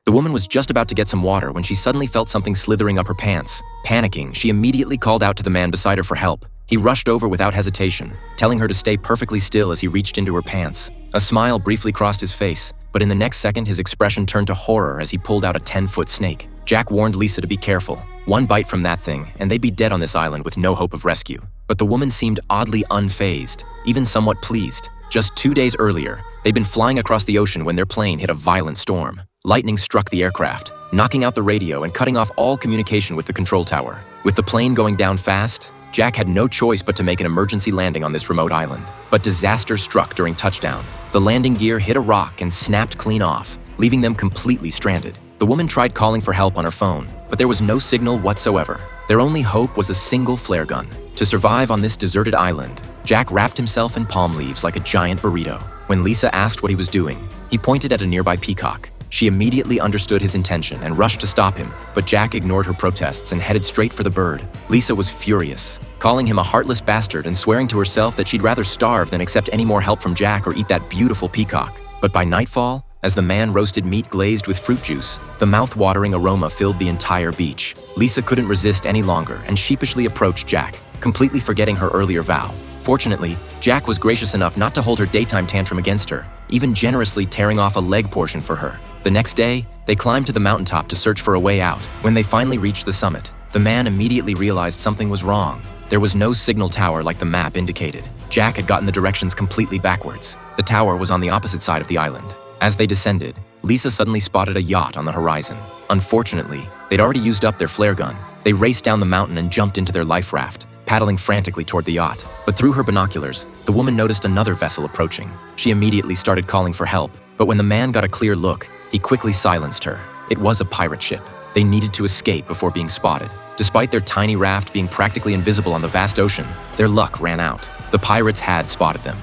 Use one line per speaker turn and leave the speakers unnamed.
The woman was just about to get some water when she suddenly felt something slithering up her pants. Panicking, she immediately called out to the man beside her for help. He rushed over without hesitation, telling her to stay perfectly still as he reached into her pants. A smile briefly crossed his face, but in the next second his expression turned to horror as he pulled out a 10-foot snake. Jack warned Lisa to be careful. One bite from that thing, and they'd be dead on this island with no hope of rescue. But the woman seemed oddly unfazed, even somewhat pleased. Just 2 days earlier, they'd been flying across the ocean when their plane hit a violent storm. Lightning struck the aircraft, knocking out the radio and cutting off all communication with the control tower. With the plane going down fast, Jack had no choice but to make an emergency landing on this remote island. But disaster struck during touchdown. The landing gear hit a rock and snapped clean off, leaving them completely stranded. The woman tried calling for help on her phone, but there was no signal whatsoever. Their only hope was a single flare gun. To survive on this deserted island, Jack wrapped himself in palm leaves like a giant burrito. When Lisa asked what he was doing, he pointed at a nearby peacock. She immediately understood his intention and rushed to stop him, but Jack ignored her protests and headed straight for the bird. Lisa was furious, calling him a heartless bastard and swearing to herself that she'd rather starve than accept any more help from Jack or eat that beautiful peacock. But by nightfall, as the man roasted meat glazed with fruit juice, the mouth-watering aroma filled the entire beach. Lisa couldn't resist any longer and sheepishly approached Jack, completely forgetting her earlier vow. Fortunately, Jack was gracious enough not to hold her daytime tantrum against her, even generously tearing off a leg portion for her. The next day, they climbed to the mountaintop to search for a way out. When they finally reached the summit, the man immediately realized something was wrong. There was no signal tower like the map indicated. Jack had gotten the directions completely backwards. The tower was on the opposite side of the island. As they descended, Lisa suddenly spotted a yacht on the horizon. Unfortunately, they'd already used up their flare gun. They raced down the mountain and jumped into their life raft, paddling frantically toward the yacht. But through her binoculars, the woman noticed another vessel approaching. She immediately started calling for help, but when the man got a clear look, he quickly silenced her. It was a pirate ship. They needed to escape before being spotted. Despite their tiny raft being practically invisible on the vast ocean, their luck ran out. The pirates had spotted them.